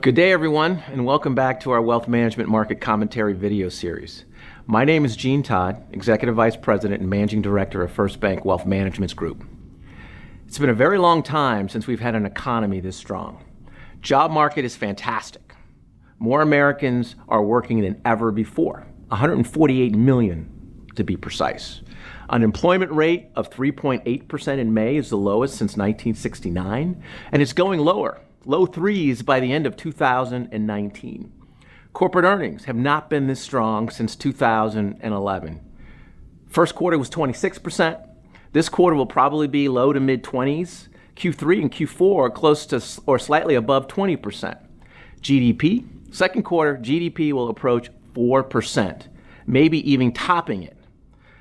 Good day, everyone, and welcome back to our Wealth Management Market Commentary video series. My name is Todd, Executive Vice President and Managing Director of First Bank Wealth Management Group. It's been a very long time since we've had an economy this strong. Job market is fantastic. More Americans are working than ever before, 148 million to be precise. Unemployment rate of 3.8% in May is the lowest since 1969, and it's going lower. Low threes by the end of 2019. Corporate earnings have not been this strong since 2011. First quarter was 26%. This quarter will probably be low to mid 20s. Q3 and Q4 are close to or slightly above 20%. GDP, second quarter GDP will approach 4%, maybe even topping it.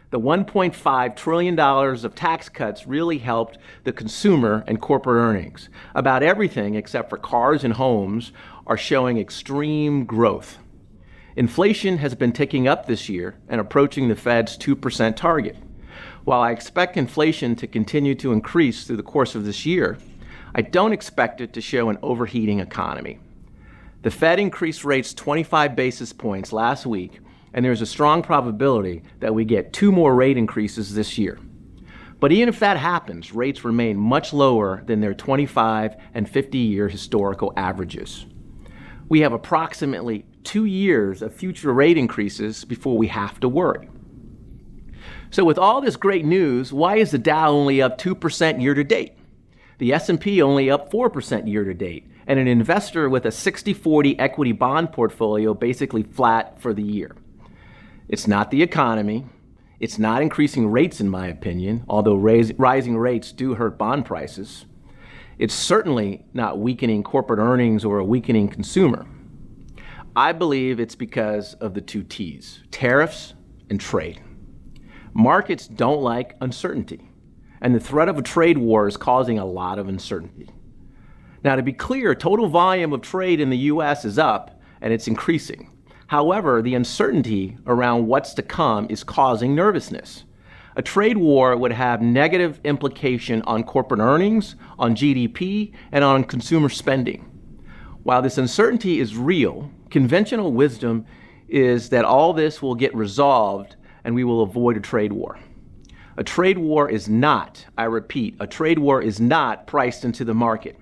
The $1.5 trillion of tax cuts really helped the consumer and corporate earnings. About everything except for cars and homes are showing extreme growth. Inflation has been ticking up this year and approaching the Fed's 2% target. While I expect inflation to continue to increase through the course of this year, I don't expect it to show an overheating economy. The Fed increased rates 25 basis points last week, and there's a strong probability that we get 2 more rate increases this year. But even if that happens, rates remain much lower than their 25 and 50-year historical averages. We have approximately 2 years of future rate increases before we have to worry. So with all this great news, why is the Dow only up 2% year to date? The S&P only up 4% year to date, and an investor with a 60-40 equity bond portfolio basically flat for the year. It's not the economy. It's not increasing rates, in my opinion, although rising rates do hurt bond prices. It's certainly not weakening corporate earnings or a weakening consumer. I believe it's because of the 2 T's, tariffs and trade. Markets don't like uncertainty, and the threat of a trade war is causing a lot of uncertainty. Now, to be clear, total volume of trade in the U.S. is up, and it's increasing. However, the uncertainty around what's to come is causing nervousness. A trade war would have negative implication on corporate earnings, on GDP, and on consumer spending. While this uncertainty is real, conventional wisdom is that all this will get resolved and we will avoid a trade war. A trade war is not, I repeat, a trade war is not priced into the market.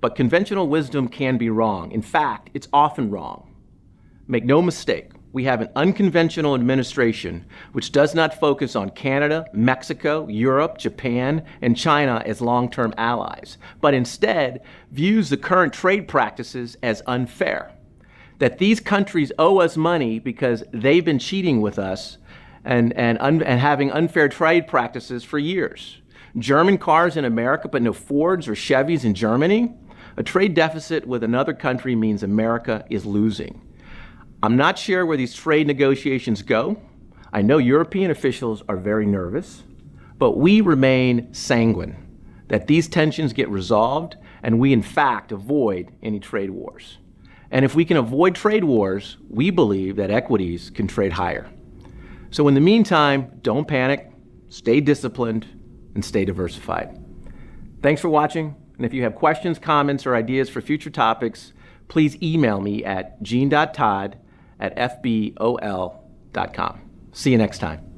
But conventional wisdom can be wrong. In fact, it's often wrong. Make no mistake, we have an unconventional administration which does not focus on Canada, Mexico, Europe, Japan, and China as long-term allies, but instead views the current trade practices as unfair. That these countries owe us money because they've been cheating with us and having unfair trade practices for years. German cars in America, but no Fords or Chevys in Germany? A trade deficit with another country means America is losing. I'm not sure where these trade negotiations go. I know European officials are very nervous, but we remain sanguine that these tensions get resolved and we in fact avoid any trade wars. And if we can avoid trade wars, we believe that equities can trade higher. So in the meantime, don't panic, stay disciplined, and stay diversified. Thanks for watching, and if you have questions, comments, or ideas for future topics, please email me at gene.todd@fbol.com. See you next time.